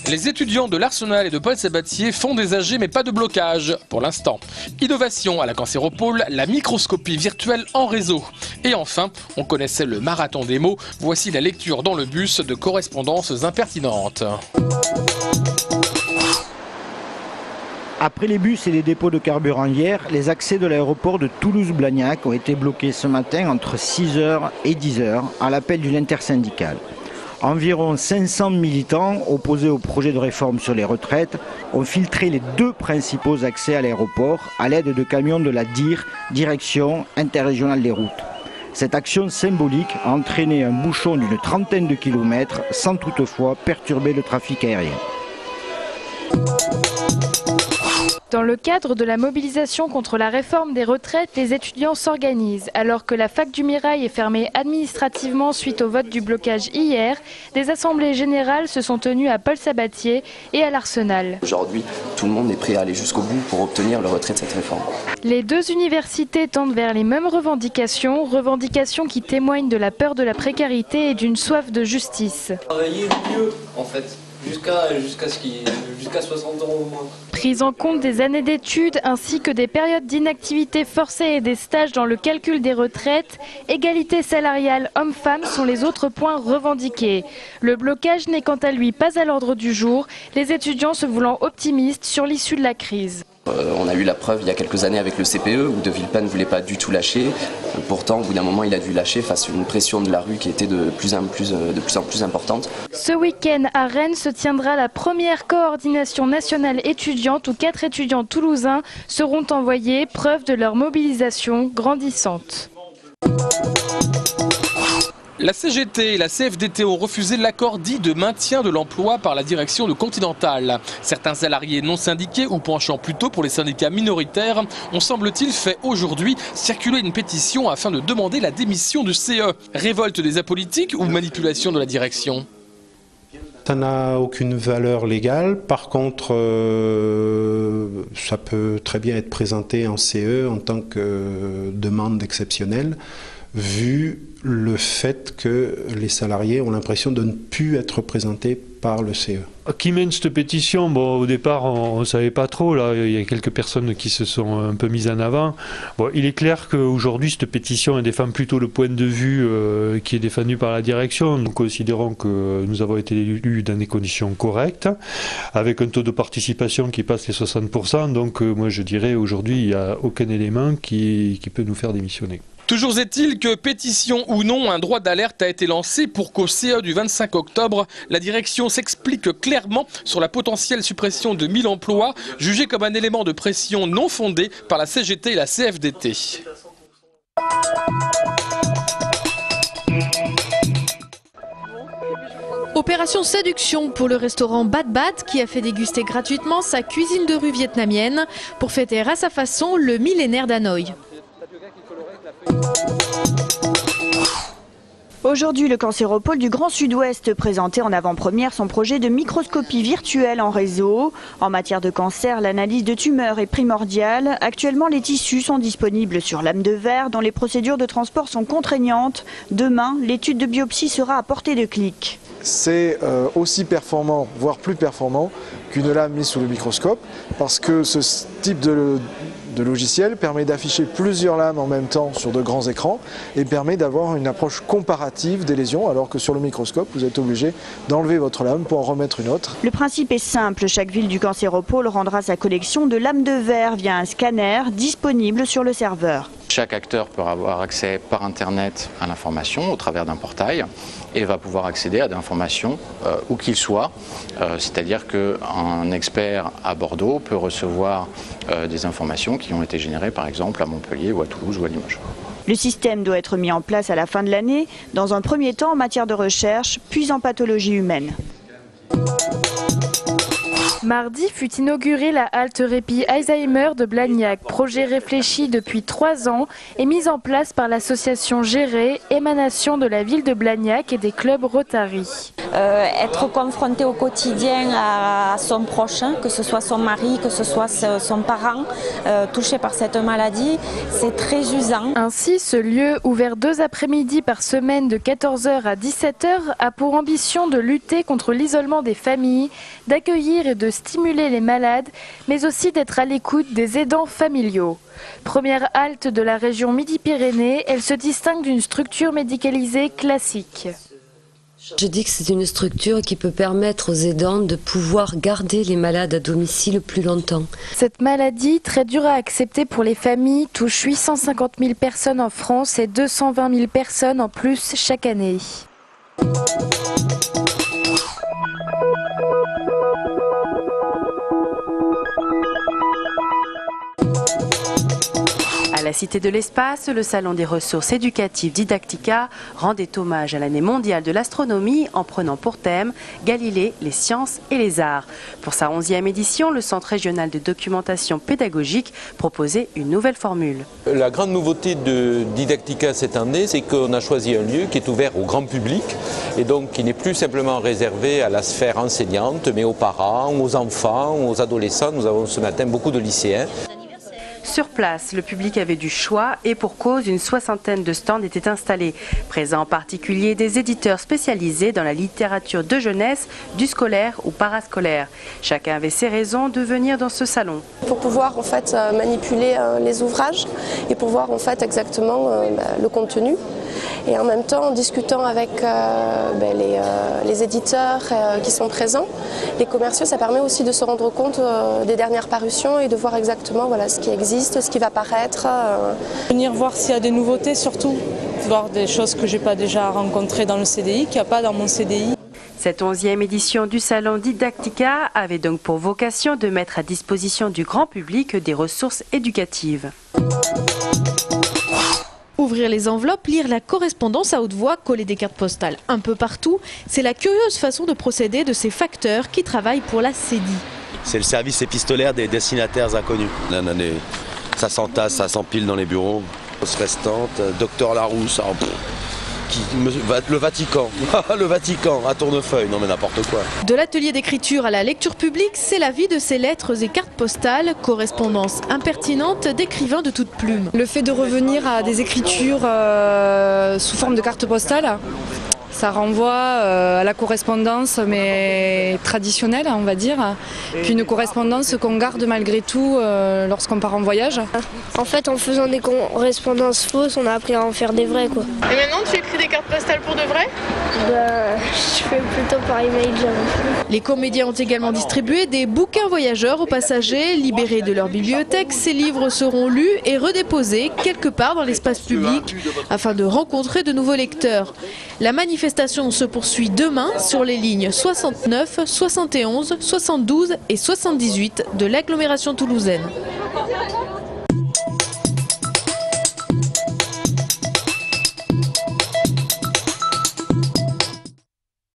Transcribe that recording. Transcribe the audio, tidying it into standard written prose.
Les étudiants de l'Arsenal et de Paul Sabatier font des AG mais pas de blocage pour l'instant. Innovation à la Cancéropole, la microscopie virtuelle en réseau. Et enfin, on connaissait le marathon des mots, voici la lecture dans le bus de correspondances impertinentes. Après les bus et les dépôts de carburant hier, les accès de l'aéroport de Toulouse-Blagnac ont été bloqués ce matin entre 6h et 10h à l'appel d'une intersyndicale. Environ 500 militants opposés au projet de réforme sur les retraites ont filtré les deux principaux accès à l'aéroport à l'aide de camions de la DIR, Direction interrégionale des routes. Cette action symbolique a entraîné un bouchon d'une trentaine de kilomètres sans toutefois perturber le trafic aérien. Dans le cadre de la mobilisation contre la réforme des retraites, les étudiants s'organisent. Alors que la fac du Mirail est fermée administrativement suite au vote du blocage hier, des assemblées générales se sont tenues à Paul Sabatier et à l'Arsenal. Aujourd'hui, tout le monde est prêt à aller jusqu'au bout pour obtenir le retrait de cette réforme. Les deux universités tendent vers les mêmes revendications qui témoignent de la peur de la précarité et d'une soif de justice. Travailler mieux, en fait. Jusqu'à 60 ans au moins. Prise en compte des années d'études ainsi que des périodes d'inactivité forcée et des stages dans le calcul des retraites, égalité salariale homme-femme sont les autres points revendiqués. Le blocage n'est quant à lui pas à l'ordre du jour, les étudiants se voulant optimistes sur l'issue de la crise. On a eu la preuve il y a quelques années avec le CPE où De Villepin ne voulait pas du tout lâcher. Pourtant, au bout d'un moment, il a dû lâcher face à une pression de la rue qui était de plus en plus importante. Ce week-end à Rennes se tiendra la première coordination nationale étudiante où 4 étudiants toulousains seront envoyés, preuve de leur mobilisation grandissante. La CGT et la CFDT ont refusé l'accord dit de maintien de l'emploi par la direction de Continental. Certains salariés non syndiqués ou penchant plutôt pour les syndicats minoritaires ont, semble-t-il, fait aujourd'hui circuler une pétition afin de demander la démission du CE. Révolte des apolitiques ou manipulation de la direction ? Ça n'a aucune valeur légale. Par contre, ça peut très bien être présenté en CE en tant que demande exceptionnelle, vu le fait que les salariés ont l'impression de ne plus être représentés par le CE. Qui mène cette pétition? Bon, au départ, on ne savait pas trop. Là, il y a quelques personnes qui se sont un peu mises en avant. Bon, il est clair qu'aujourd'hui, cette pétition défend plutôt le point de vue qui est défendu par la direction. Nous considérons que nous avons été élus dans des conditions correctes, avec un taux de participation qui passe les 60%. Donc, moi, je dirais aujourd'hui, il n'y a aucun élément qui peut nous faire démissionner. Toujours est-il que, pétition ou non, un droit d'alerte a été lancé pour qu'au CE du 25 octobre, la direction s'explique clairement sur la potentielle suppression de 1000 emplois, jugée comme un élément de pression non fondé par la CGT et la CFDT. Opération séduction pour le restaurant Bad Bad qui a fait déguster gratuitement sa cuisine de rue vietnamienne pour fêter à sa façon le millénaire d'Hanoï. Aujourd'hui, le Cancéropole du Grand Sud-Ouest présentait en avant-première son projet de microscopie virtuelle en réseau. En matière de cancer, l'analyse de tumeurs est primordiale. Actuellement, les tissus sont disponibles sur lame de verre dont les procédures de transport sont contraignantes. Demain, l'étude de biopsie sera à portée de clic. C'est aussi performant, voire plus performant qu'une lame mise sous le microscope parce que ce type de logiciel permet d'afficher plusieurs lames en même temps sur de grands écrans et permet d'avoir une approche comparative des lésions alors que sur le microscope vous êtes obligé d'enlever votre lame pour en remettre une autre. Le principe est simple, chaque ville du Cancéropole rendra sa collection de lames de verre via un scanner disponible sur le serveur. Chaque acteur peut avoir accès par internet à l'information au travers d'un portail et va pouvoir accéder à des informations où qu'il soit. C'est-à-dire qu'un expert à Bordeaux peut recevoir des informations qui ont été générées par exemple à Montpellier ou à Toulouse ou à Limoges. Le système doit être mis en place à la fin de l'année, dans un premier temps en matière de recherche, puis en pathologie humaine. Mardi fut inaugurée la halte répit Alzheimer de Blagnac, projet réfléchi depuis 3 ans et mis en place par l'association Gérée, émanation de la ville de Blagnac et des clubs Rotary. Être confronté au quotidien à son prochain, que ce soit son mari, que ce soit son parent touché par cette maladie, c'est très usant. Ainsi, ce lieu, ouvert 2 après-midi par semaine de 14h à 17h, a pour ambition de lutter contre l'isolement des familles, d'accueillir et de stimuler les malades, mais aussi d'être à l'écoute des aidants familiaux. Première halte de la région Midi-Pyrénées, elle se distingue d'une structure médicalisée classique. Je dis que c'est une structure qui peut permettre aux aidants de pouvoir garder les malades à domicile plus longtemps. Cette maladie, très dure à accepter pour les familles, touche 850 000 personnes en France et 220 000 personnes en plus chaque année. À la Cité de l'Espace, le Salon des ressources éducatives Didactica rendait hommage à l'année mondiale de l'astronomie en prenant pour thème Galilée, les sciences et les arts. Pour sa 11e édition, le Centre régional de documentation pédagogique proposait une nouvelle formule. La grande nouveauté de Didactica cette année, c'est qu'on a choisi un lieu qui est ouvert au grand public et donc qui n'est plus simplement réservé à la sphère enseignante, mais aux parents, aux enfants, aux adolescents. Nous avons ce matin beaucoup de lycéens. Sur place, le public avait du choix et pour cause, une 60aine de stands étaient installés. Présents en particulier des éditeurs spécialisés dans la littérature de jeunesse, du scolaire ou parascolaire. Chacun avait ses raisons de venir dans ce salon. Pour pouvoir en fait manipuler les ouvrages et pour voir en fait exactement le contenu. Et en même temps, en discutant avec les éditeurs qui sont présents, les commerciaux, ça permet aussi de se rendre compte des dernières parutions et de voir exactement ce qui existe, ce qui va paraître. Venir voir s'il y a des nouveautés surtout, voir des choses que je n'ai pas déjà rencontrées dans le CDI, qu'il n'y a pas dans mon CDI. Cette 11e édition du Salon Didactica avait donc pour vocation de mettre à disposition du grand public des ressources éducatives. Ouvrir les enveloppes, lire la correspondance à haute voix, coller des cartes postales un peu partout, c'est la curieuse façon de procéder de ces facteurs qui travaillent pour la CEDI. C'est le service épistolaire des destinataires inconnus. Ça s'entasse, ça s'empile dans les bureaux. Poste restante, docteur Larousse, le Vatican, le Vatican, à Tournefeuille, non mais n'importe quoi. De l'atelier d'écriture à la lecture publique, c'est la vie de ces lettres et cartes postales, correspondances impertinentes d'écrivains de toutes plumes. Le fait de revenir à des écritures sous forme de cartes postales, ça renvoie à la correspondance, mais traditionnelle, on va dire. Puis une correspondance qu'on garde malgré tout lorsqu'on part en voyage. En fait, en faisant des correspondances fausses, on a appris à en faire des vraies, quoi. Et maintenant, tu écris des cartes postales pour de vrai ? Je fais plutôt par email. Les comédiens ont également distribué des bouquins voyageurs aux passagers. Libérés de leur bibliothèque, ces livres seront lus et redéposés quelque part dans l'espace public afin de rencontrer de nouveaux lecteurs. La manifestation se poursuit demain sur les lignes 69, 71, 72 et 78 de l'agglomération toulousaine.